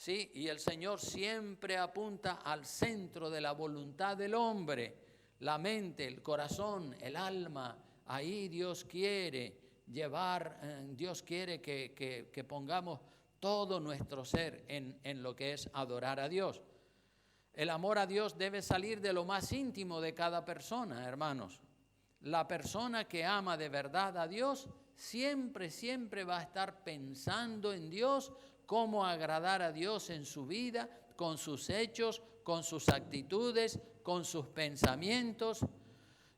¿sí? Y el Señor siempre apunta al centro de la voluntad del hombre, la mente, el corazón, el alma. Ahí Dios quiere llevar, Dios quiere que pongamos todo nuestro ser en lo que es adorar a Dios. El amor a Dios debe salir de lo más íntimo de cada persona, hermanos. La persona que ama de verdad a Dios siempre va a estar pensando en Dios, cómo agradar a Dios en su vida, con sus hechos, con sus actitudes, con sus pensamientos.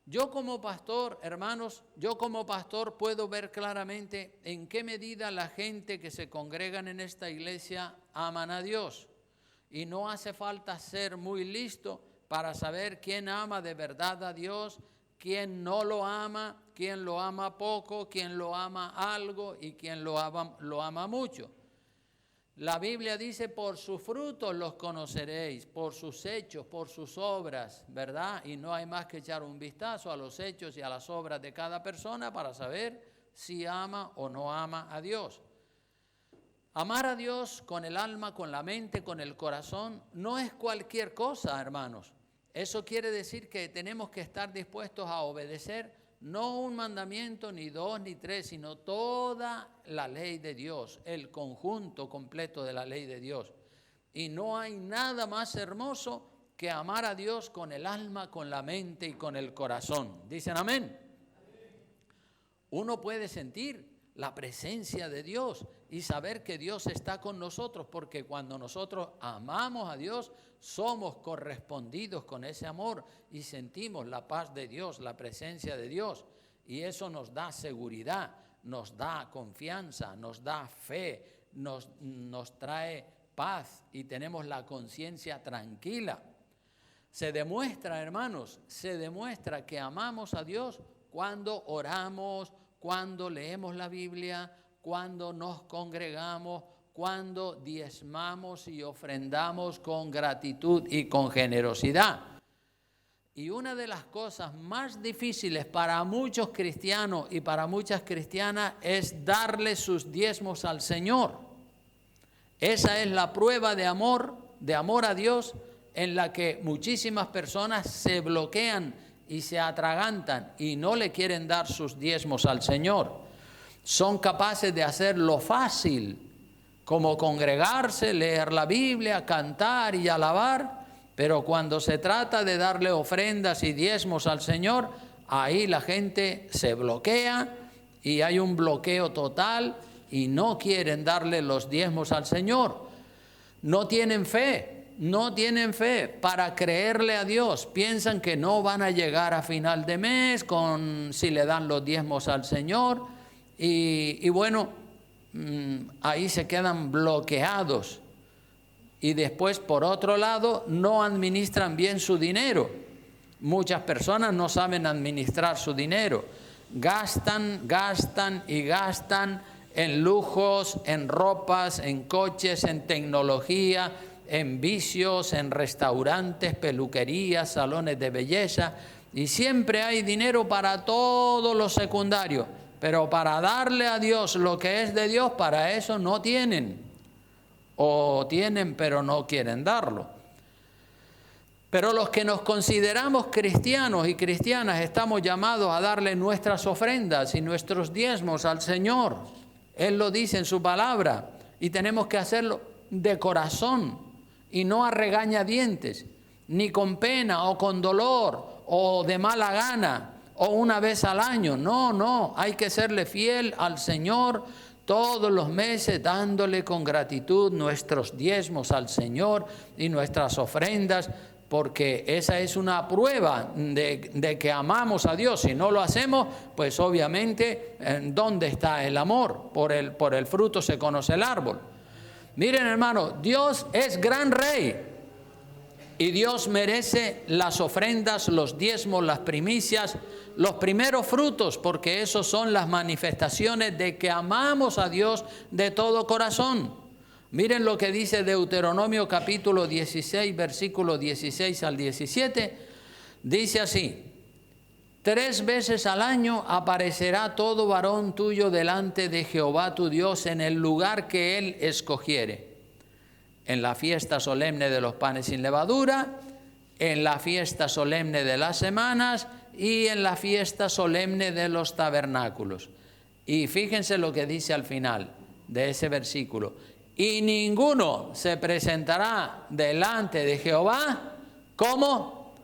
Yo como pastor, hermanos, puedo ver claramente en qué medida la gente que se congregan en esta iglesia aman a Dios. Y no hace falta ser muy listo para saber quién ama de verdad a Dios, quién no lo ama, quién lo ama poco, quién lo ama algo y quién lo ama mucho. La Biblia dice, por sus frutos los conoceréis, por sus hechos, por sus obras, ¿verdad? Y no hay más que echar un vistazo a los hechos y a las obras de cada persona para saber si ama o no ama a Dios. Amar a Dios con el alma, con la mente, con el corazón, no es cualquier cosa, hermanos. Eso quiere decir que tenemos que estar dispuestos a obedecer no un mandamiento, ni dos, ni tres, sino toda la ley de Dios, el conjunto completo de la ley de Dios. Y no hay nada más hermoso que amar a Dios con el alma, con la mente y con el corazón. ¿Dicen amén? Uno puede sentir la presencia de Dios y saber que Dios está con nosotros, porque cuando nosotros amamos a Dios, somos correspondidos con ese amor y sentimos la paz de Dios, la presencia de Dios, y eso nos da seguridad, nos da confianza, nos da fe, nos trae paz y tenemos la conciencia tranquila. Se demuestra, hermanos, que amamos a Dios cuando oramos, cuando leemos la Biblia, cuando nos congregamos, cuando diezmamos y ofrendamos con gratitud y con generosidad. Y una de las cosas más difíciles para muchos cristianos y para muchas cristianas es darle sus diezmos al Señor. Esa es la prueba de amor a Dios, en la que muchísimas personas se bloquean y se atragantan y no le quieren dar sus diezmos al Señor. Son capaces de hacer lo fácil, como congregarse, leer la Biblia, cantar y alabar, pero cuando se trata de darle ofrendas y diezmos al Señor, ahí la gente se bloquea y hay un bloqueo total y no quieren darle los diezmos al Señor. No tienen fe para creerle a Dios. Piensan que no van a llegar a final de mes si le dan los diezmos al Señor. Y bueno, ahí se quedan bloqueados. Y después, por otro lado, no administran bien su dinero. Muchas personas no saben administrar su dinero. Gastan en lujos, en ropas, en coches, en tecnología, en vicios, en restaurantes, peluquerías, salones de belleza, y siempre hay dinero para todo lo secundario, pero para darle a Dios lo que es de Dios, para eso no tienen, o tienen pero no quieren darlo. Pero los que nos consideramos cristianos y cristianas estamos llamados a darle nuestras ofrendas y nuestros diezmos al Señor. Él lo dice en su palabra, y tenemos que hacerlo de corazón, y no a regañadientes, ni con pena o con dolor o de mala gana o una vez al año. No, hay que serle fiel al Señor todos los meses, dándole con gratitud nuestros diezmos al Señor y nuestras ofrendas, porque esa es una prueba de que amamos a Dios. Si no lo hacemos, pues obviamente, ¿dónde está el amor? Por el fruto se conoce el árbol. Miren, hermano, Dios es gran rey y Dios merece las ofrendas, los diezmos, las primicias, los primeros frutos, porque esos son las manifestaciones de que amamos a Dios de todo corazón. Miren lo que dice Deuteronomio capítulo 16, versículo 16 al 17. Dice así: 3 veces al año aparecerá todo varón tuyo delante de Jehová tu Dios en el lugar que Él escogiere. en la fiesta solemne de los panes sin levadura, en la fiesta solemne de las semanas y en la fiesta solemne de los tabernáculos. Y fíjense lo que dice al final de ese versículo. Y ninguno se presentará delante de Jehová, ¿cómo?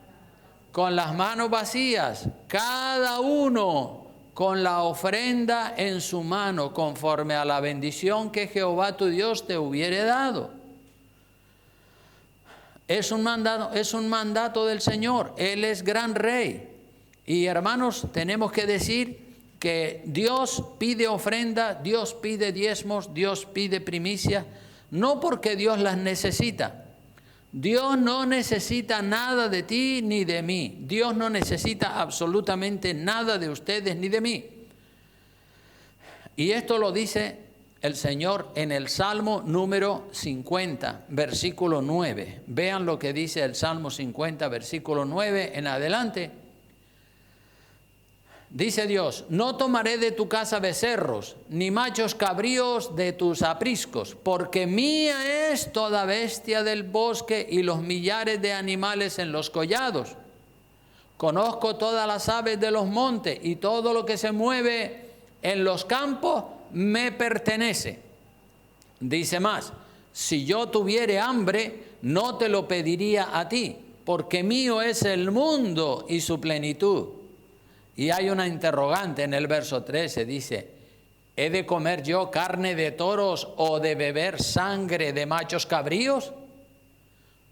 Con las manos vacías, cada uno con la ofrenda en su mano, conforme a la bendición que Jehová tu Dios te hubiere dado. Es un mandato del Señor. Él es gran rey. Y hermanos, tenemos que decir que Dios pide ofrenda, Dios pide diezmos, Dios pide primicias, no porque Dios las necesita. Dios no necesita nada de ti ni de mí. Dios no necesita absolutamente nada de ustedes ni de mí. Y esto lo dice el Señor en el Salmo número 50, versículo 9. Vean lo que dice el Salmo 50, versículo 9 en adelante. Dice Dios: no tomaré de tu casa becerros, ni machos cabríos de tus apriscos, porque mía es toda bestia del bosque y los millares de animales en los collados. Conozco todas las aves de los montes, y todo lo que se mueve en los campos me pertenece. Dice más: si yo tuviere hambre, no te lo pediría a ti, porque mío es el mundo y su plenitud. Y hay una interrogante en el verso 13, dice: ¿he de comer yo carne de toros o de beber sangre de machos cabríos?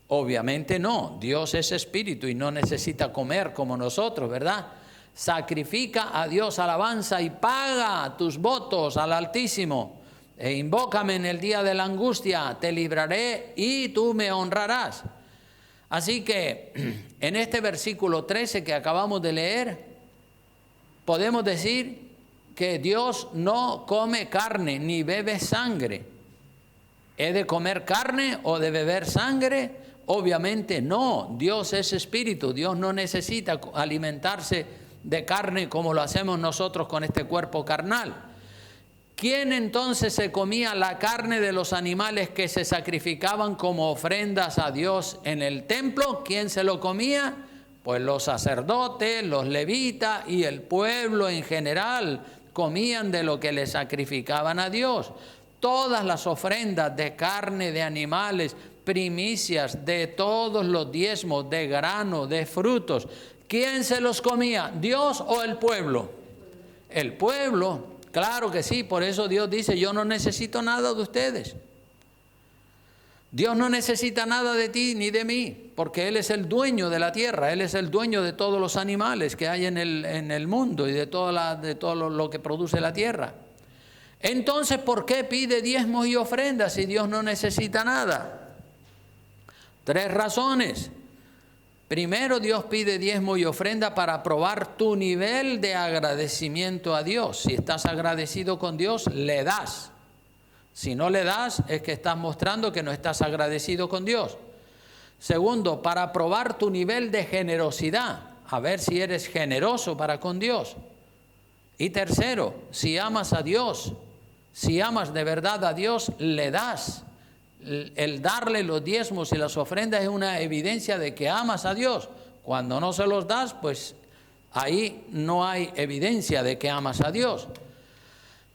Obviamente no, Dios es espíritu y no necesita comer como nosotros, ¿verdad? Sacrifica a Dios alabanza y paga tus votos al Altísimo. E invócame en el día de la angustia, te libraré y tú me honrarás. Así que en este versículo 13 que acabamos de leer, podemos decir que Dios no come carne ni bebe sangre. ¿He de comer carne o de beber sangre? Obviamente no. Dios es espíritu. Dios no necesita alimentarse de carne como lo hacemos nosotros con este cuerpo carnal. ¿Quién entonces se comía la carne de los animales que se sacrificaban como ofrendas a Dios en el templo? ¿Quién se lo comía? Pues los sacerdotes, los levitas y el pueblo en general comían de lo que le sacrificaban a Dios. Todas las ofrendas de carne, de animales, primicias, de todos los diezmos, de grano, de frutos. ¿Quién se los comía? ¿Dios o el pueblo? El pueblo, claro que sí. Por eso Dios dice: yo no necesito nada de ustedes. Dios no necesita nada de ti ni de mí, porque Él es el dueño de la tierra, Él es el dueño de todos los animales que hay en el mundo y de todo lo que produce la tierra. Entonces, ¿por qué pide diezmos y ofrendas si Dios no necesita nada? 3 razones. Primero, Dios pide diezmo y ofrenda para probar tu nivel de agradecimiento a Dios. Si estás agradecido con Dios, le das. Si no le das, es que estás mostrando que no estás agradecido con Dios. Segundo, para probar tu nivel de generosidad, a ver si eres generoso para con Dios. Y tercero, si amas a Dios, si amas de verdad a Dios, le das. El darle los diezmos y las ofrendas es una evidencia de que amas a Dios. Cuando no se los das, pues ahí no hay evidencia de que amas a Dios.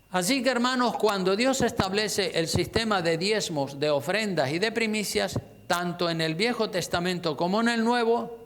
Así que, hermanos, cuando Dios establece el sistema de diezmos, de ofrendas y de primicias, tanto en el Viejo Testamento como en el Nuevo,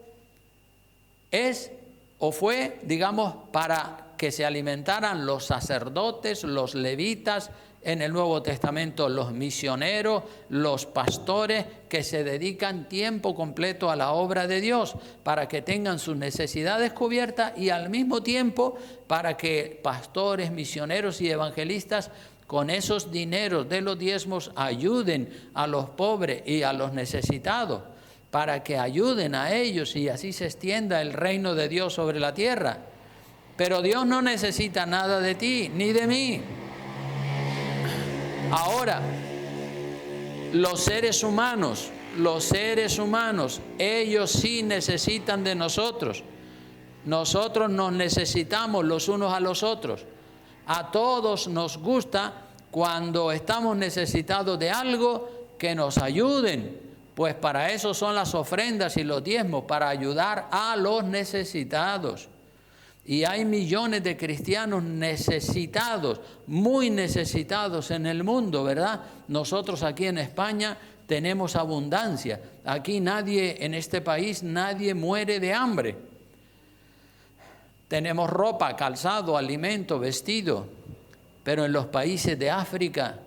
es o fue, digamos, para que se alimentaran los sacerdotes, los levitas, en el Nuevo Testamento los misioneros, los pastores que se dedican tiempo completo a la obra de Dios para que tengan sus necesidades cubiertas y al mismo tiempo para que pastores, misioneros y evangelistas con esos dineros de los diezmos ayuden a los pobres y a los necesitados, para que ayuden a ellos y así se extienda el reino de Dios sobre la tierra. Pero Dios no necesita nada de ti ni de mí. Ahora, los seres humanos, ellos sí necesitan de nosotros. Nosotros nos necesitamos los unos a los otros. A todos nos gusta cuando estamos necesitados de algo que nos ayuden, pues para eso son las ofrendas y los diezmos, para ayudar a los necesitados. Y hay millones de cristianos necesitados, muy necesitados en el mundo, ¿verdad? Nosotros aquí en España tenemos abundancia. Aquí nadie, en este país, nadie muere de hambre. Tenemos ropa, calzado, alimento, vestido. Pero en los países de África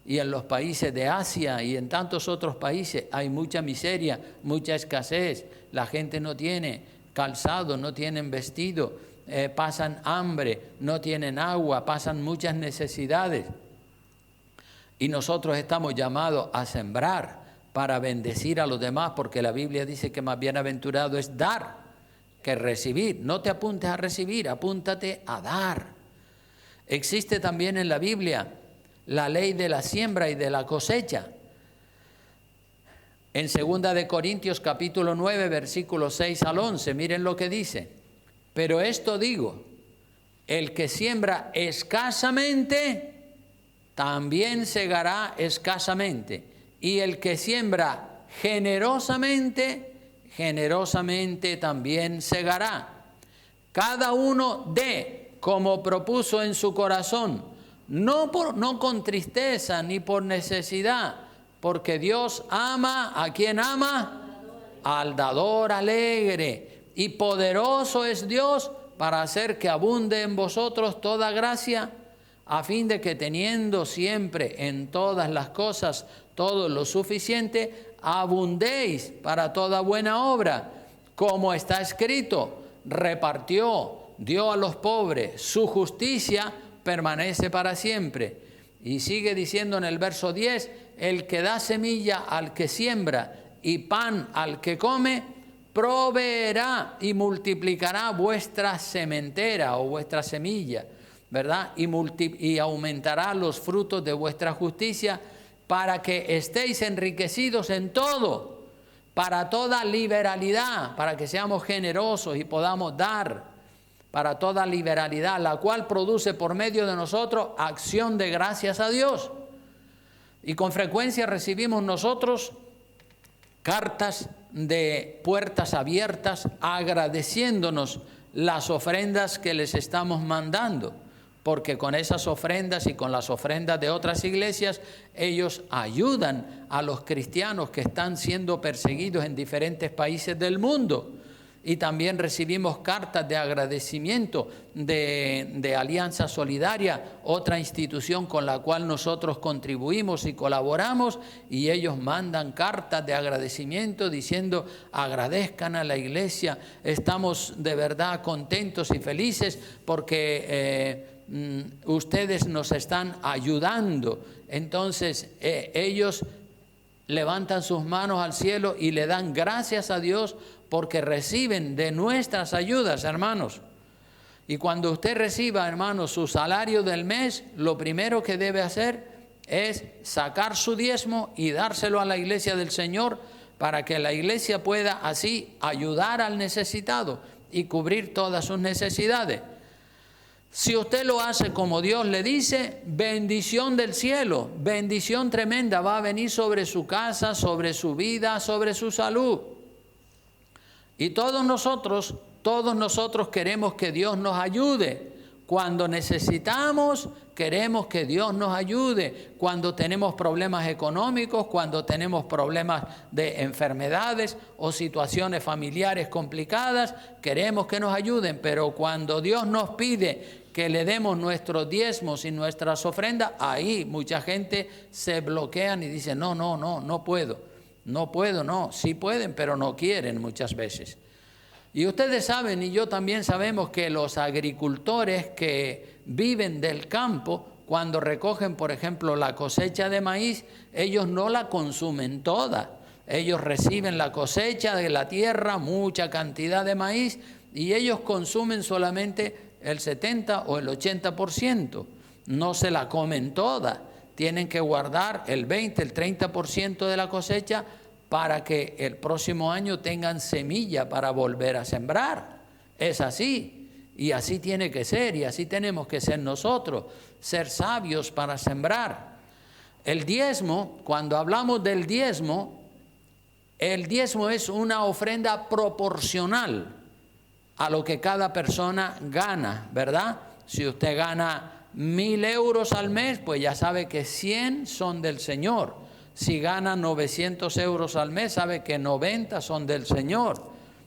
y en los países de Asia y en tantos otros países hay mucha miseria, mucha escasez. La gente no tiene calzado, no tienen vestido, pasan hambre, no tienen agua, pasan muchas necesidades. Y nosotros estamos llamados a sembrar para bendecir a los demás, porque la Biblia dice que más bienaventurado es dar que recibir. No te apuntes a recibir, apúntate a dar. Existe también en la Biblia la ley de la siembra y de la cosecha. En 2 de Corintios capítulo 9, versículos 6 al 11, miren lo que dice. Pero esto digo, el que siembra escasamente, también segará escasamente. Y el que siembra generosamente, generosamente también segará. Cada uno dé como propuso en su corazón, no con tristeza ni por necesidad, porque Dios ama, ¿a quién ama? Al dador alegre. Y poderoso es Dios para hacer que abunde en vosotros toda gracia, a fin de que teniendo siempre en todas las cosas todo lo suficiente, abundéis para toda buena obra, como está escrito, repartió, dio a los pobres, su justicia permanece para siempre. Y sigue diciendo en el verso 10, el que da semilla al que siembra y pan al que come, proveerá y multiplicará vuestra sementera o vuestra semilla, ¿verdad? Y aumentará los frutos de vuestra justicia, para que estéis enriquecidos en todo, para toda liberalidad, para que seamos generosos y podamos dar, para toda liberalidad, la cual produce por medio de nosotros acción de gracias a Dios. Y con frecuencia recibimos nosotros cartas de puertas abiertas agradeciéndonos las ofrendas que les estamos mandando, porque con esas ofrendas y con las ofrendas de otras iglesias, ellos ayudan a los cristianos que están siendo perseguidos en diferentes países del mundo. Y también recibimos cartas de agradecimiento de Alianza Solidaria, otra institución con la cual nosotros contribuimos y colaboramos, y ellos mandan cartas de agradecimiento diciendo, agradezcan a la iglesia, estamos de verdad contentos y felices porque ustedes nos están ayudando. Entonces ellos levantan sus manos al cielo y le dan gracias a Dios porque reciben de nuestras ayudas, hermanos. Y cuando usted reciba, hermanos, su salario del mes, lo primero que debe hacer es sacar su diezmo y dárselo a la iglesia del Señor, para que la iglesia pueda así ayudar al necesitado y cubrir todas sus necesidades. Si usted lo hace como Dios le dice, bendición del cielo, bendición tremenda va a venir sobre su casa, sobre su vida, sobre su salud. Y todos nosotros queremos que Dios nos ayude. Cuando necesitamos, queremos que Dios nos ayude. Cuando tenemos problemas económicos, cuando tenemos problemas de enfermedades o situaciones familiares complicadas, queremos que nos ayuden. Pero cuando Dios nos pide que le demos nuestros diezmos y nuestras ofrendas, ahí mucha gente se bloquean y dice, no puedo. No puedo, no, sí pueden, pero no quieren muchas veces. Y ustedes saben, y yo también sabemos, que los agricultores que viven del campo, cuando recogen, por ejemplo, la cosecha de maíz, ellos no la consumen toda. Ellos reciben la cosecha de la tierra, mucha cantidad de maíz, y ellos consumen solamente el 70 o el 80%. No se la comen toda. Tienen que guardar el 20, el 30% de la cosecha para que el próximo año tengan semilla para volver a sembrar. Es así, y así tiene que ser, y así tenemos que ser nosotros, ser sabios para sembrar. el diezmo, cuando hablamos del diezmo, el diezmo es una ofrenda proporcional a lo que cada persona gana, ¿verdad? Si usted gana 1.000 euros al mes, pues ya sabe que 100 son del Señor. Si gana 900 euros al mes, sabe que 90 son del Señor.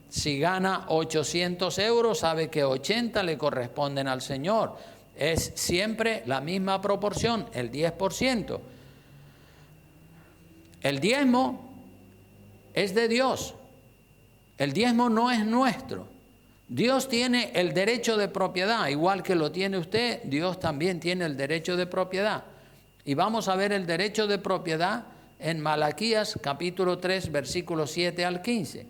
Si gana 800 euros, sabe que 80 le corresponden al Señor. Es siempre la misma proporción, el 10%. El diezmo es de Dios. El diezmo no es nuestro. Dios tiene el derecho de propiedad, igual que lo tiene usted, Dios también tiene el derecho de propiedad. Y vamos a ver el derecho de propiedad en Malaquías capítulo 3, versículos 7 al 15.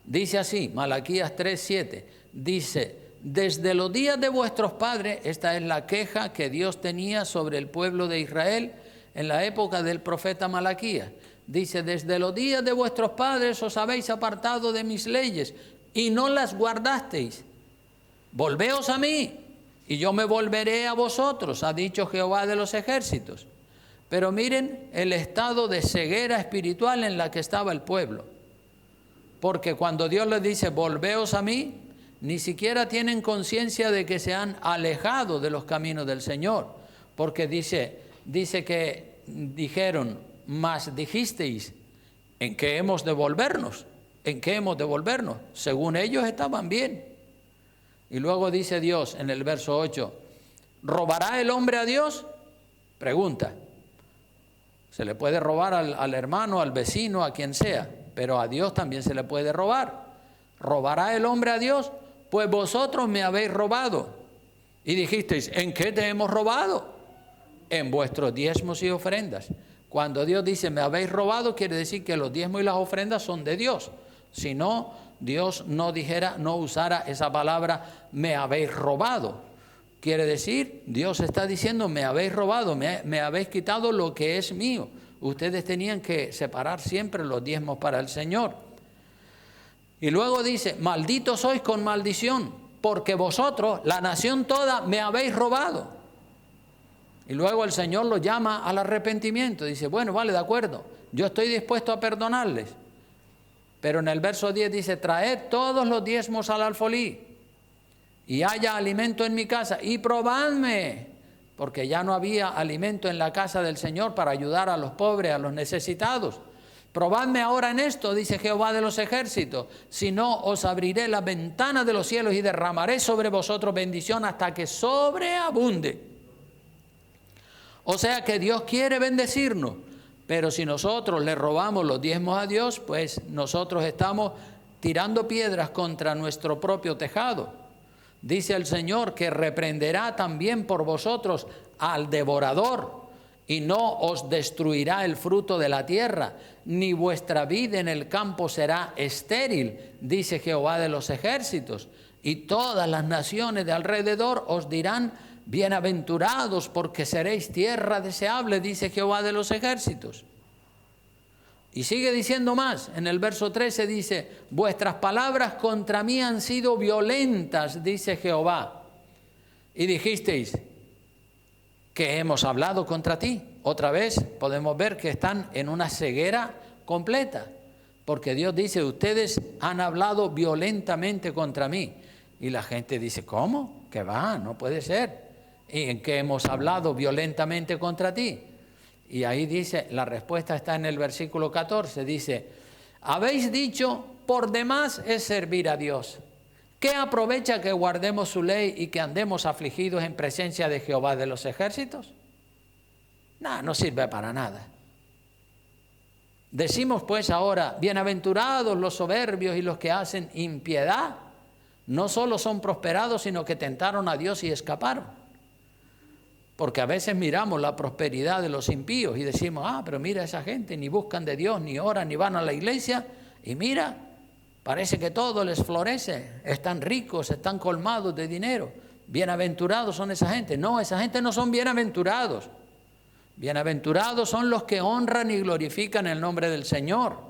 Dice así, Malaquías 3, 7, dice: desde los días de vuestros padres, esta es la queja que Dios tenía sobre el pueblo de Israel en la época del profeta Malaquías. Dice: desde los días de vuestros padres os habéis apartado de mis leyes y no las guardasteis. Volveos a mí, y yo me volveré a vosotros, ha dicho Jehová de los ejércitos. Pero miren el estado de ceguera espiritual en la que estaba el pueblo. Porque cuando Dios les dice, volveos a mí, ni siquiera tienen conciencia de que se han alejado de los caminos del Señor. Porque dice que dijeron, mas dijisteis, ¿en qué hemos de volvernos? ¿En qué hemos de volvernos? Según ellos estaban bien. Y luego dice Dios en el verso 8, ¿robará el hombre a Dios? Pregunta. Se le puede robar al hermano, al vecino, a quien sea, pero a Dios también se le puede robar. ¿Robará el hombre a Dios? Pues vosotros me habéis robado. Y dijisteis, ¿en qué te hemos robado? En vuestros diezmos y ofrendas. Cuando Dios dice, me habéis robado, quiere decir que los diezmos y las ofrendas son de Dios. Si no, Dios no usara esa palabra, me habéis robado. Quiere decir, Dios está diciendo, me habéis robado, me habéis quitado lo que es mío. Ustedes tenían que separar siempre los diezmos para el Señor. Y luego dice, malditos sois con maldición, porque vosotros, la nación toda, me habéis robado. Y luego el Señor los llama al arrepentimiento. Dice, bueno, vale, de acuerdo, yo estoy dispuesto a perdonarles. Pero en el verso 10 dice, traed todos los diezmos al alfolí, y haya alimento en mi casa, y probadme, porque ya no había alimento en la casa del Señor para ayudar a los pobres, a los necesitados. Probadme ahora en esto, dice Jehová de los ejércitos, si no os abriré las ventanas de los cielos y derramaré sobre vosotros bendición hasta que sobreabunde. O sea que Dios quiere bendecirnos, pero si nosotros le robamos los diezmos a Dios, pues nosotros estamos tirando piedras contra nuestro propio tejado. Dice el Señor que reprenderá también por vosotros al devorador y no os destruirá el fruto de la tierra, ni vuestra vid en el campo será estéril, dice Jehová de los ejércitos. Y todas las naciones de alrededor os dirán, bienaventurados, porque seréis tierra deseable, dice Jehová de los ejércitos. Y sigue diciendo más, en el verso 13 dice, vuestras palabras contra mí han sido violentas, dice Jehová. Y dijisteis, que hemos hablado contra ti. Otra vez podemos ver que están en una ceguera completa, porque Dios dice, ustedes han hablado violentamente contra mí. Y la gente dice, ¿cómo? ¿Qué va? No puede ser. ¿Y en qué hemos hablado violentamente contra ti? Y ahí dice, la respuesta está en el versículo 14, dice, habéis dicho, por demás es servir a Dios. ¿Qué aprovecha que guardemos su ley y que andemos afligidos en presencia de Jehová de los ejércitos? Nada, no sirve para nada. Decimos pues ahora, bienaventurados los soberbios y los que hacen impiedad, no solo son prosperados, sino que tentaron a Dios y escaparon. Porque a veces miramos la prosperidad de los impíos y decimos, pero mira esa gente, ni buscan de Dios, ni oran, ni van a la iglesia, y mira, parece que todo les florece, están ricos, están colmados de dinero, bienaventurados son esa gente. No, esa gente no son bienaventurados. Bienaventurados son los que honran y glorifican el nombre del Señor.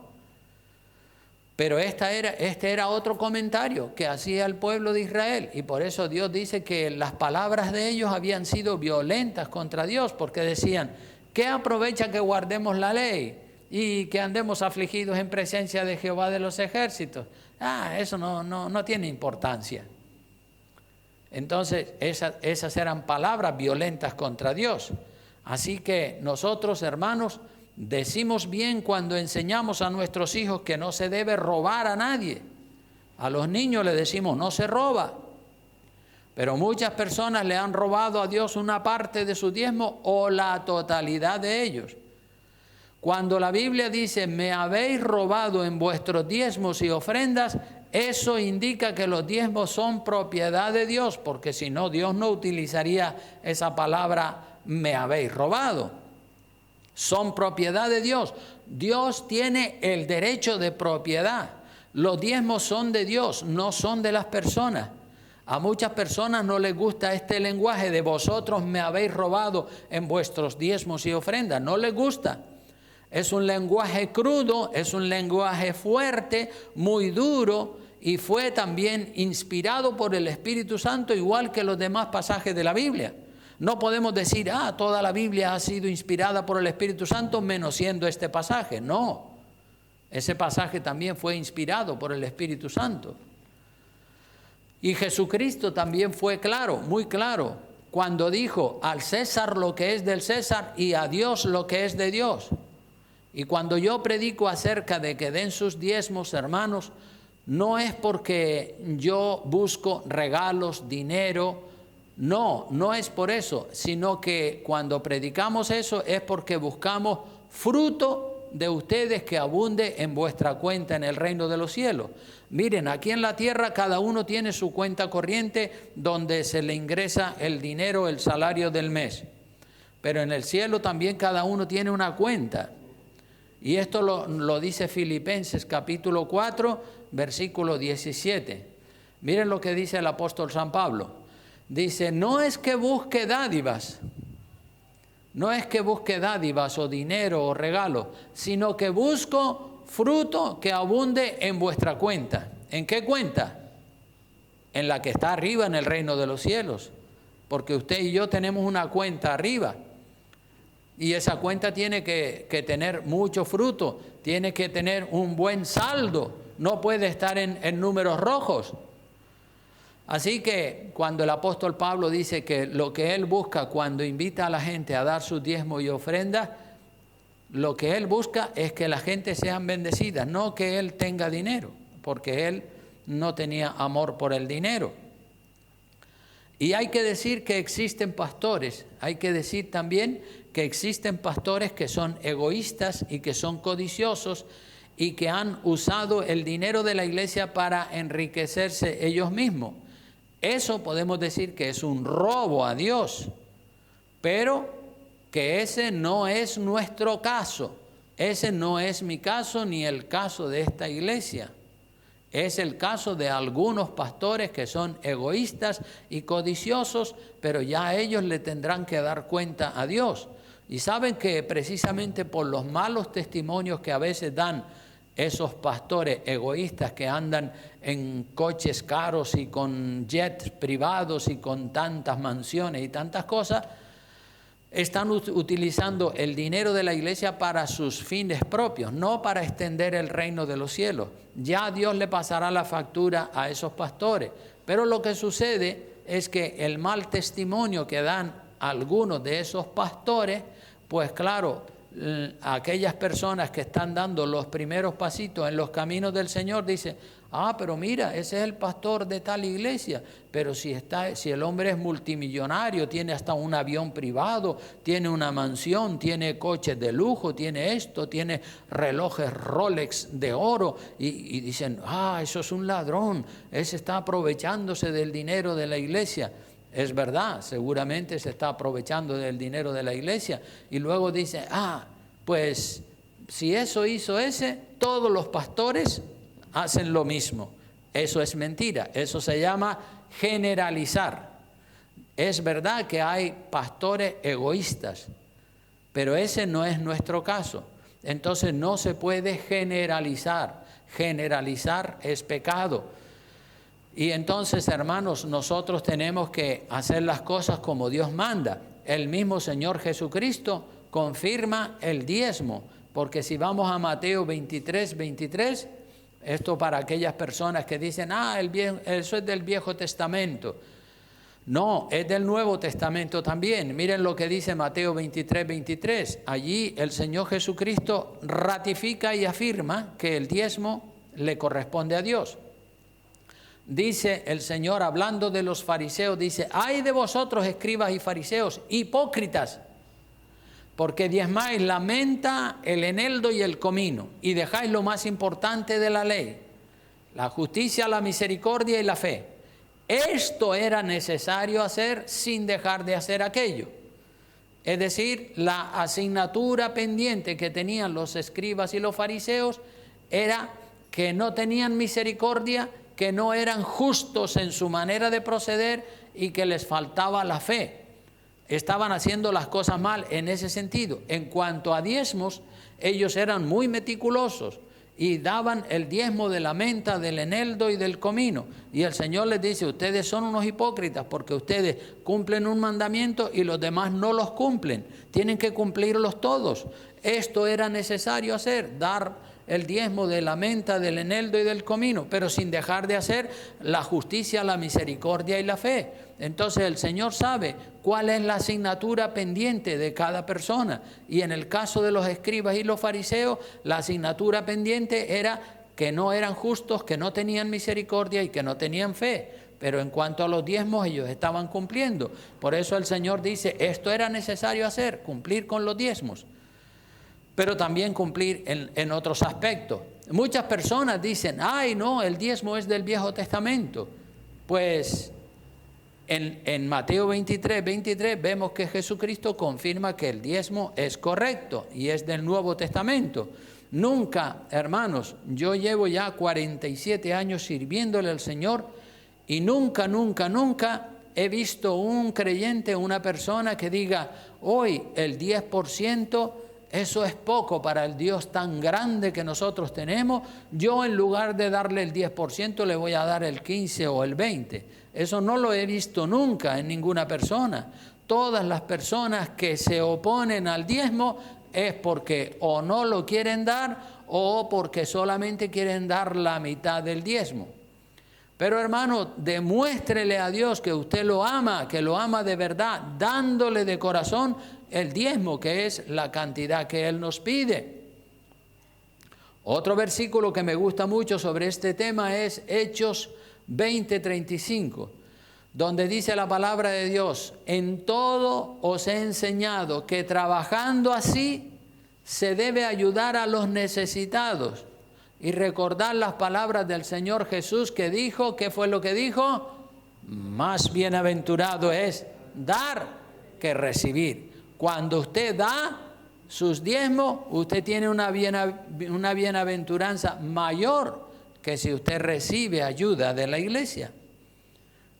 Pero este era otro comentario que hacía el pueblo de Israel, y por eso Dios dice que las palabras de ellos habían sido violentas contra Dios, porque decían, ¿Qué aprovecha que guardemos la ley y que andemos afligidos en presencia de Jehová de los ejércitos? Eso no tiene importancia. Entonces, esas eran palabras violentas contra Dios. Así que nosotros, hermanos, decimos bien cuando enseñamos a nuestros hijos que no se debe robar a nadie. A los niños les decimos, no se roba. Pero muchas personas le han robado a Dios una parte de su diezmo o la totalidad de ellos. Cuando la Biblia dice, me habéis robado en vuestros diezmos y ofrendas, eso indica que los diezmos son propiedad de Dios, porque si no, Dios no utilizaría esa palabra, me habéis robado. Son propiedad de Dios. Dios tiene el derecho de propiedad. Los diezmos son de Dios, no son de las personas. A muchas personas no les gusta este lenguaje de vosotros me habéis robado en vuestros diezmos y ofrendas. No les gusta. Es un lenguaje crudo, es un lenguaje fuerte, muy duro, y fue también inspirado por el Espíritu Santo, igual que los demás pasajes de la Biblia. No podemos decir, toda la Biblia ha sido inspirada por el Espíritu Santo, menos siendo este pasaje. No, ese pasaje también fue inspirado por el Espíritu Santo. Y Jesucristo también fue claro, muy claro, cuando dijo, al César lo que es del César y a Dios lo que es de Dios. Y cuando yo predico acerca de que den sus diezmos, hermanos, no es porque yo busco regalos, dinero, no es por eso, sino que cuando predicamos eso es porque buscamos fruto de ustedes que abunde en vuestra cuenta en el reino de los cielos. Miren, aquí en la tierra cada uno tiene su cuenta corriente donde se le ingresa el dinero, el salario del mes. Pero en el cielo también cada uno tiene una cuenta. Y esto lo dice Filipenses capítulo 4, versículo 17. Miren lo que dice el apóstol San Pablo. Dice, no es que busque dádivas o dinero o regalo, sino que busco fruto que abunde en vuestra cuenta. ¿En qué cuenta? En la que está arriba en el reino de los cielos. Porque usted y yo tenemos una cuenta arriba. Y esa cuenta tiene que tener mucho fruto, tiene que tener un buen saldo, no puede estar en números rojos. Así que cuando el apóstol Pablo dice que lo que él busca cuando invita a la gente a dar sus diezmos y ofrendas, lo que él busca es que la gente sean bendecidas, no que él tenga dinero, porque él no tenía amor por el dinero. Y hay que decir que existen pastores, hay que decir también que existen pastores que son egoístas y que son codiciosos y que han usado el dinero de la iglesia para enriquecerse ellos mismos. Eso podemos decir que es un robo a Dios, pero que ese no es nuestro caso, ese no es mi caso ni el caso de esta iglesia. Es el caso de algunos pastores que son egoístas y codiciosos, pero ya ellos le tendrán que dar cuenta a Dios. Y saben que precisamente por los malos testimonios que a veces dan esos pastores egoístas que andan en coches caros y con jets privados y con tantas mansiones y tantas cosas, están utilizando el dinero de la iglesia para sus fines propios, no para extender el reino de los cielos. Ya Dios le pasará la factura a esos pastores. Pero lo que sucede es que el mal testimonio que dan algunos de esos pastores, pues claro, aquellas personas que están dando los primeros pasitos en los caminos del Señor dicen, pero mira, ese es el pastor de tal iglesia, pero si el hombre es multimillonario, tiene hasta un avión privado, tiene una mansión, tiene coches de lujo, tiene esto, tiene relojes Rolex de oro, y dicen, eso es un ladrón, ese está aprovechándose del dinero de la iglesia. Es verdad, seguramente se está aprovechando del dinero de la iglesia. Y luego dice, pues si eso hizo ese, todos los pastores hacen lo mismo. Eso es mentira, eso se llama generalizar. Es verdad que hay pastores egoístas, pero ese no es nuestro caso. Entonces no se puede generalizar. Generalizar es pecado. Y entonces, hermanos, nosotros tenemos que hacer las cosas como Dios manda. El mismo Señor Jesucristo confirma el diezmo, porque si vamos a Mateo 23, 23, esto para aquellas personas que dicen, eso es del Viejo Testamento. No, es del Nuevo Testamento también. Miren lo que dice Mateo 23, 23. Allí el Señor Jesucristo ratifica y afirma que el diezmo le corresponde a Dios. Dice el Señor, hablando de los fariseos, dice, ¡ay de vosotros, escribas y fariseos, hipócritas! Porque diezmáis la menta, el eneldo y el comino, y dejáis lo más importante de la ley, la justicia, la misericordia y la fe. Esto era necesario hacer sin dejar de hacer aquello. Es decir, la asignatura pendiente que tenían los escribas y los fariseos era que no tenían misericordia, que no eran justos en su manera de proceder y que les faltaba la fe. Estaban haciendo las cosas mal en ese sentido. En cuanto a diezmos, ellos eran muy meticulosos y daban el diezmo de la menta, del eneldo y del comino. Y el Señor les dice, ustedes son unos hipócritas porque ustedes cumplen un mandamiento y los demás no los cumplen. Tienen que cumplirlos todos. Esto era necesario hacer, dar el diezmo de la menta, del eneldo y del comino, pero sin dejar de hacer la justicia, la misericordia y la fe. Entonces el Señor sabe cuál es la asignatura pendiente de cada persona. Y en el caso de los escribas y los fariseos, la asignatura pendiente era que no eran justos, que no tenían misericordia y que no tenían fe. Pero en cuanto a los diezmos, ellos estaban cumpliendo. Por eso el Señor dice, esto era necesario hacer, cumplir con los diezmos, pero también cumplir en otros aspectos. Muchas personas dicen, ay no, el diezmo es del Viejo Testamento. Pues en Mateo 23, 23 vemos que Jesucristo confirma que el diezmo es correcto y es del Nuevo Testamento. Nunca, hermanos, yo llevo ya 47 años sirviéndole al Señor y nunca he visto un creyente, una persona que diga, hoy el 10%, eso es poco para el Dios tan grande que nosotros tenemos. Yo en lugar de darle el 10% le voy a dar el 15 o el 20. Eso no lo he visto nunca en ninguna persona. Todas las personas que se oponen al diezmo es porque o no lo quieren dar o porque solamente quieren dar la mitad del diezmo. Pero hermano, demuéstrele a Dios que usted lo ama, que lo ama de verdad, dándole de corazón el diezmo, que es la cantidad que Él nos pide. Otro versículo que me gusta mucho sobre este tema es Hechos 20:35, donde dice la palabra de Dios, en todo os he enseñado que trabajando así se debe ayudar a los necesitados. Y recordar las palabras del Señor Jesús que dijo, ¿qué fue lo que dijo? Más bienaventurado es dar que recibir. Cuando usted da sus diezmos, usted tiene una bienaventuranza mayor que si usted recibe ayuda de la iglesia.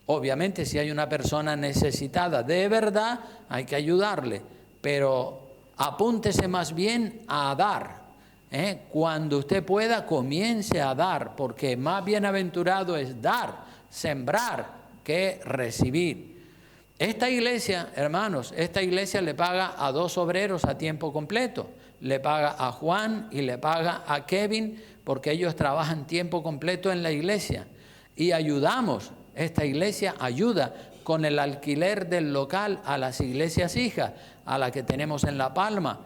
Obviamente, si hay una persona necesitada de verdad, hay que ayudarle, pero apúntese más bien a dar. Cuando usted pueda, comience a dar, porque más bienaventurado es dar, sembrar, que recibir. Esta iglesia, hermanos, esta iglesia le paga a 2 obreros a tiempo completo. Le paga a Juan y le paga a Kevin, porque ellos trabajan tiempo completo en la iglesia. Y ayudamos, esta iglesia ayuda con el alquiler del local a las iglesias hijas, a la que tenemos en La Palma,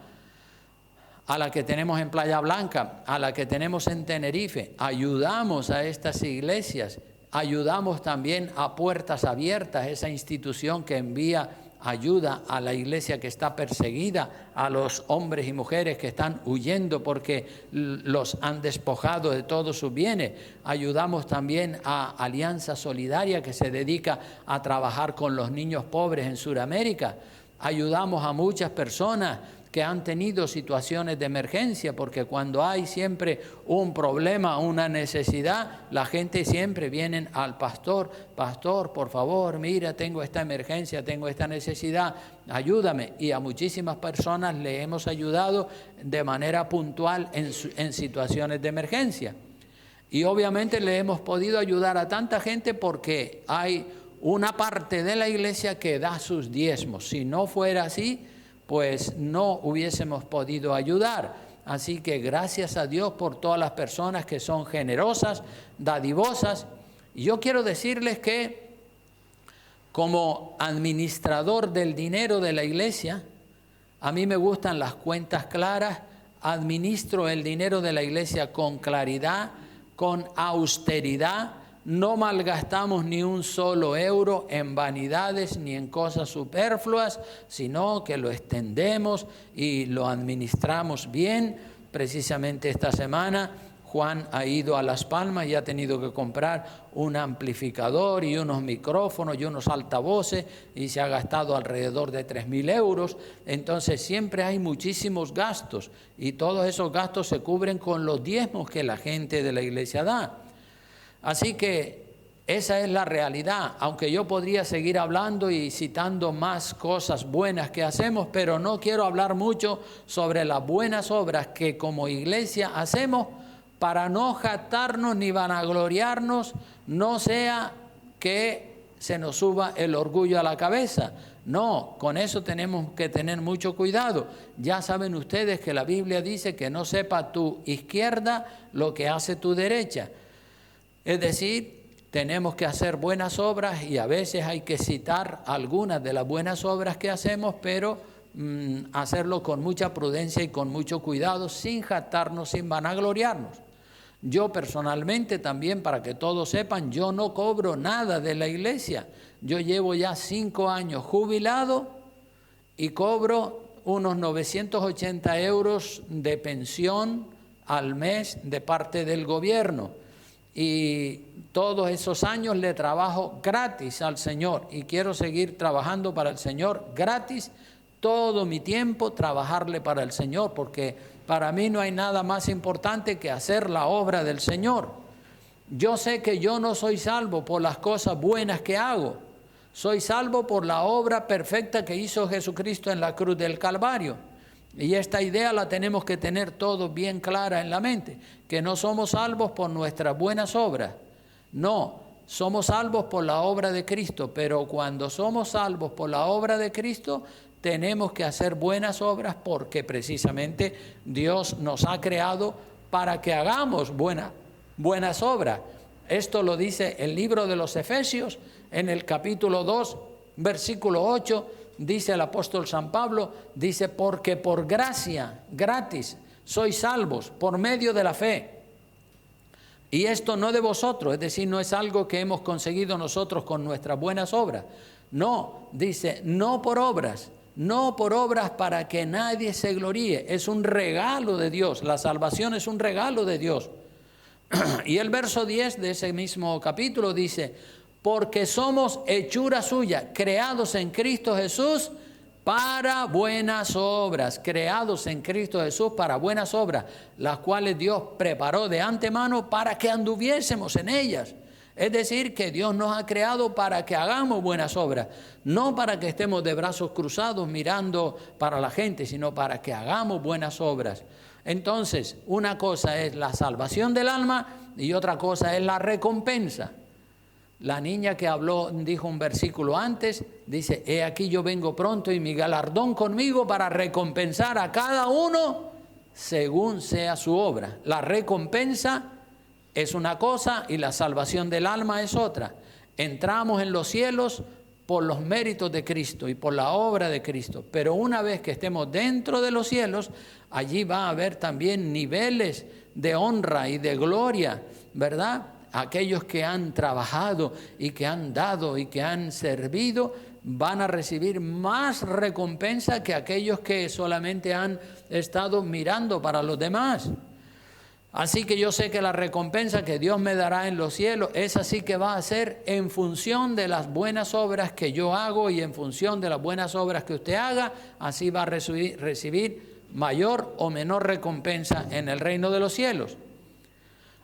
a la que tenemos en Playa Blanca, a la que tenemos en Tenerife. Ayudamos a estas iglesias, ayudamos también a Puertas Abiertas, esa institución que envía ayuda a la iglesia que está perseguida, a los hombres y mujeres que están huyendo porque los han despojado de todos sus bienes. Ayudamos también a Alianza Solidaria, que se dedica a trabajar con los niños pobres en Sudamérica. Ayudamos a muchas personas que han tenido situaciones de emergencia, porque cuando hay siempre un problema, una necesidad, la gente siempre viene al pastor, pastor, por favor, mira, tengo esta emergencia, tengo esta necesidad, ayúdame. Y a muchísimas personas le hemos ayudado de manera puntual en situaciones de emergencia. Y obviamente le hemos podido ayudar a tanta gente porque hay una parte de la iglesia que da sus diezmos. Si no fuera así, pues no hubiésemos podido ayudar. Así que gracias a Dios por todas las personas que son generosas, dadivosas. Y yo quiero decirles que como administrador del dinero de la iglesia, a mí me gustan las cuentas claras, administro el dinero de la iglesia con claridad, con austeridad, no malgastamos ni un solo euro en vanidades ni en cosas superfluas, sino que lo extendemos y lo administramos bien. Precisamente esta semana Juan ha ido a Las Palmas y ha tenido que comprar un amplificador y unos micrófonos y unos altavoces y se ha gastado alrededor de 3.000 euros. Entonces siempre hay muchísimos gastos y todos esos gastos se cubren con los diezmos que la gente de la iglesia da. Así que esa es la realidad, aunque yo podría seguir hablando y citando más cosas buenas que hacemos, pero no quiero hablar mucho sobre las buenas obras que como iglesia hacemos para no jactarnos ni vanagloriarnos, no sea que se nos suba el orgullo a la cabeza. No, con eso tenemos que tener mucho cuidado. Ya saben ustedes que la Biblia dice que no sepa tu izquierda lo que hace tu derecha. Es decir, tenemos que hacer buenas obras y a veces hay que citar algunas de las buenas obras que hacemos, pero hacerlo con mucha prudencia y con mucho cuidado, sin jactarnos, sin vanagloriarnos. Yo personalmente también, para que todos sepan, yo no cobro nada de la iglesia. Yo llevo ya 5 años jubilado y cobro unos 980 euros de pensión al mes de parte del gobierno. Y todos esos años le trabajo gratis al Señor y quiero seguir trabajando para el Señor gratis todo mi tiempo, trabajarle para el Señor, porque para mí no hay nada más importante que hacer la obra del Señor. Yo sé que yo no soy salvo por las cosas buenas que hago, soy salvo por la obra perfecta que hizo Jesucristo en la cruz del Calvario. Y esta idea la tenemos que tener todos bien clara en la mente, que no somos salvos por nuestras buenas obras, no, somos salvos por la obra de Cristo, pero cuando somos salvos por la obra de Cristo, tenemos que hacer buenas obras porque precisamente Dios nos ha creado para que hagamos buenas obras. Esto lo dice el libro de los Efesios en el capítulo 2, versículo 8, dice el apóstol San Pablo, dice, porque por gracia, gratis, sois salvos por medio de la fe. Y esto no de vosotros, es decir, no es algo que hemos conseguido nosotros con nuestras buenas obras. No, dice, no por obras para que nadie se gloríe. Es un regalo de Dios, la salvación es un regalo de Dios. Y el verso 10 de ese mismo capítulo dice, porque somos hechura suya, creados en Cristo Jesús para buenas obras, creados en Cristo Jesús para buenas obras, las cuales Dios preparó de antemano para que anduviésemos en ellas. Es decir, que Dios nos ha creado para que hagamos buenas obras, no para que estemos de brazos cruzados mirando para la gente, sino para que hagamos buenas obras. Entonces, una cosa es la salvación del alma y otra cosa es la recompensa. La niña que habló, dijo un versículo antes, dice, he aquí yo vengo pronto y mi galardón conmigo para recompensar a cada uno según sea su obra. La recompensa es una cosa y la salvación del alma es otra. Entramos en los cielos por los méritos de Cristo y por la obra de Cristo, pero una vez que estemos dentro de los cielos, allí va a haber también niveles de honra y de gloria, ¿verdad? Aquellos que han trabajado y que han dado y que han servido van a recibir más recompensa que aquellos que solamente han estado mirando para los demás. Así que yo sé que la recompensa que Dios me dará en los cielos es así que va a ser en función de las buenas obras que yo hago y en función de las buenas obras que usted haga, así va a recibir mayor o menor recompensa en el reino de los cielos.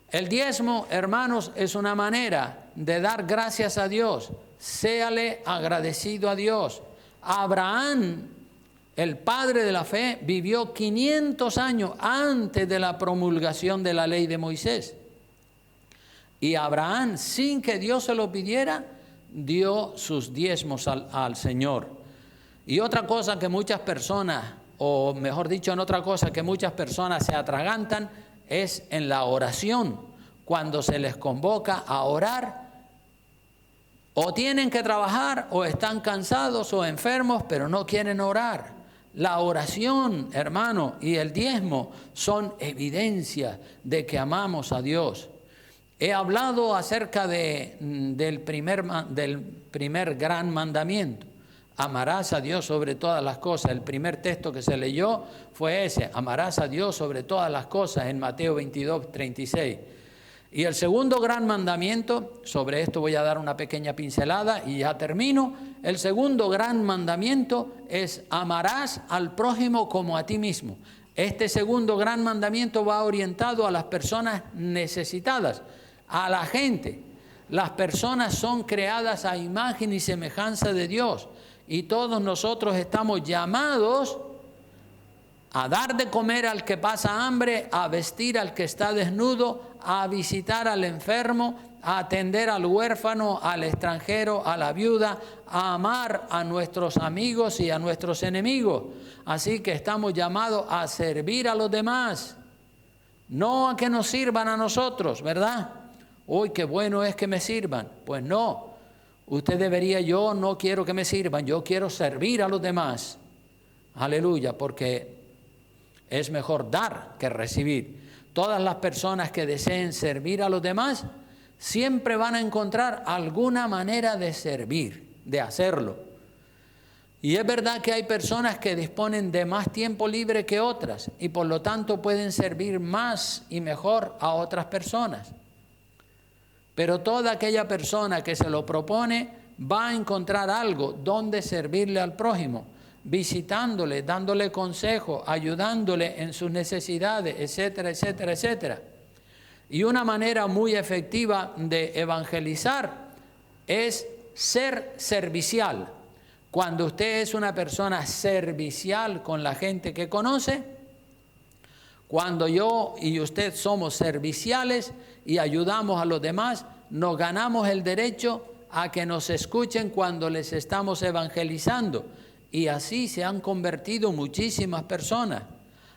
El diezmo, hermanos, es una manera de dar gracias a Dios. Séale agradecido a Dios. Abraham, el padre de la fe, vivió 500 años antes de la promulgación de la ley de Moisés. Y Abraham, sin que Dios se lo pidiera, dio sus diezmos al Señor. Y otra cosa que muchas personas, o mejor dicho, en otra cosa que muchas personas se atragantan, es en la oración. Cuando se les convoca a orar, o tienen que trabajar, o están cansados o enfermos, pero no quieren orar. La oración, hermano, y el diezmo son evidencia de que amamos a Dios. He hablado acerca del primer gran mandamiento. Amarás a Dios sobre todas las cosas. El primer texto que se leyó fue ese. Amarás a Dios sobre todas las cosas en Mateo 22, 36. Y el segundo gran mandamiento, sobre esto voy a dar una pequeña pincelada y ya termino. El segundo gran mandamiento es amarás al prójimo como a ti mismo. Este segundo gran mandamiento va orientado a las personas necesitadas, a la gente. Las personas son creadas a imagen y semejanza de Dios y todos nosotros estamos llamados a dar de comer al que pasa hambre, a vestir al que está desnudo, a visitar al enfermo, a atender al huérfano, al extranjero, a la viuda, a amar a nuestros amigos y a nuestros enemigos. Así que estamos llamados a servir a los demás, no a que nos sirvan a nosotros, ¿verdad? Uy, qué bueno es que me sirvan. Pues no, usted debería, yo no quiero que me sirvan, yo quiero servir a los demás. Aleluya, porque es mejor dar que recibir. Todas las personas que deseen servir a los demás siempre van a encontrar alguna manera de servir, de hacerlo. Y es verdad que hay personas que disponen de más tiempo libre que otras y por lo tanto pueden servir más y mejor a otras personas. Pero toda aquella persona que se lo propone va a encontrar algo donde servirle al prójimo, visitándole, dándole consejo, ayudándole en sus necesidades, etcétera, etcétera, etcétera. Y una manera muy efectiva de evangelizar es ser servicial. Cuando usted es una persona servicial con la gente que conoce, cuando yo y usted somos serviciales y ayudamos a los demás, nos ganamos el derecho a que nos escuchen cuando les estamos evangelizando. Y así se han convertido muchísimas personas.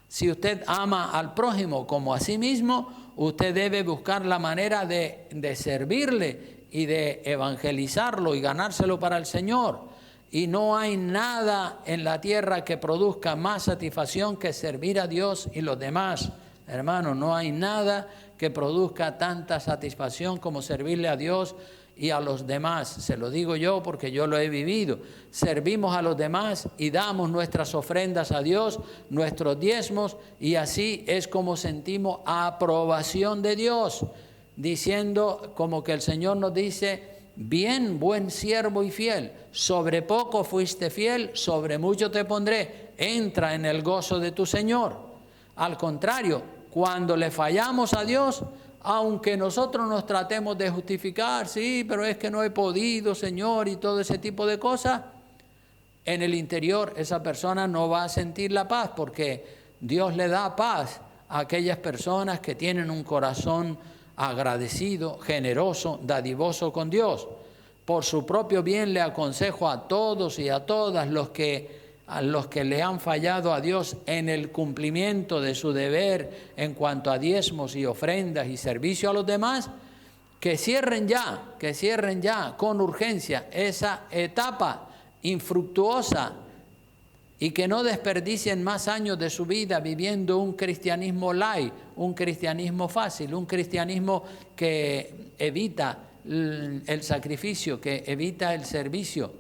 Si usted ama al prójimo como a sí mismo, usted debe buscar la manera de servirle y de evangelizarlo y ganárselo para el Señor. Y no hay nada en la tierra que produzca más satisfacción que servir a Dios y los demás. Hermano, no hay nada que produzca tanta satisfacción como servirle a Dios y a los demás. Se lo digo yo porque yo lo he vivido. Servimos a los demás y damos nuestras ofrendas a Dios, nuestros diezmos, y así es como sentimos aprobación de Dios, diciendo como que el Señor nos dice: bien, buen siervo y fiel, sobre poco fuiste fiel, sobre mucho te pondré, entra en el gozo de tu Señor. Al contrario, cuando le fallamos a Dios, aunque nosotros nos tratemos de justificar, sí, pero es que no he podido, Señor, y todo ese tipo de cosas, en el interior esa persona no va a sentir la paz, porque Dios le da paz a aquellas personas que tienen un corazón agradecido, generoso, dadivoso con Dios. Por su propio bien le aconsejo a todos y a todas a los que le han fallado a Dios en el cumplimiento de su deber en cuanto a diezmos y ofrendas y servicio a los demás, que cierren ya con urgencia esa etapa infructuosa y que no desperdicien más años de su vida viviendo un cristianismo light, un cristianismo fácil, un cristianismo que evita el sacrificio, que evita el servicio.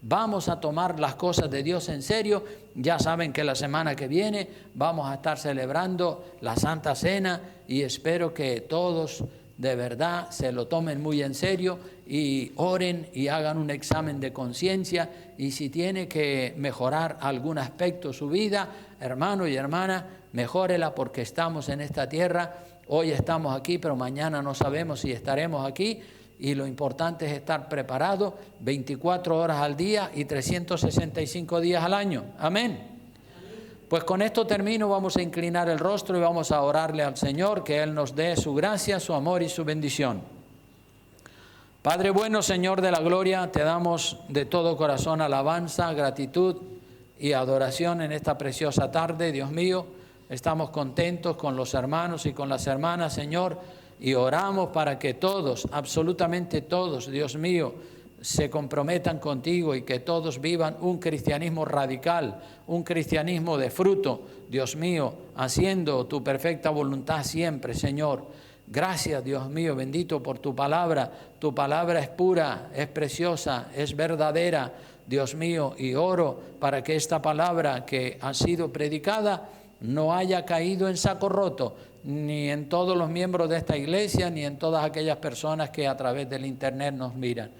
Vamos a tomar las cosas de Dios en serio. Ya saben que la semana que viene vamos a estar celebrando la Santa Cena y espero que todos de verdad se lo tomen muy en serio y oren y hagan un examen de conciencia, y si tiene que mejorar algún aspecto de su vida, hermano y hermana, mejórela, porque estamos en esta tierra. Hoy estamos aquí, pero mañana no sabemos si estaremos aquí. Y lo importante es estar preparado 24 horas al día y 365 días al año. Amén. Pues con esto termino. Vamos a inclinar el rostro y vamos a orarle al Señor, que Él nos dé su gracia, su amor y su bendición. Padre bueno, Señor de la gloria, te damos de todo corazón alabanza, gratitud y adoración en esta preciosa tarde, Dios mío. Estamos contentos con los hermanos y con las hermanas, Señor, y oramos para que todos, absolutamente todos, Dios mío, se comprometan contigo y que todos vivan un cristianismo radical, un cristianismo de fruto, Dios mío, haciendo tu perfecta voluntad siempre, Señor. Gracias, Dios mío, bendito por tu palabra. Tu palabra es pura, es preciosa, es verdadera, Dios mío, y oro para que esta palabra que ha sido predicada no haya caído en saco roto, ni en todos los miembros de esta iglesia, ni en todas aquellas personas que a través del internet nos miran.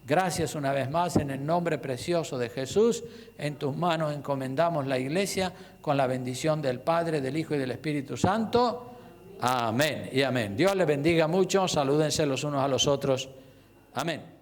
Gracias una vez más, en el nombre precioso de Jesús. En tus manos encomendamos la iglesia con la bendición del Padre, del Hijo y del Espíritu Santo. Amén y amén. Dios les bendiga mucho. Salúdense los unos a los otros. Amén.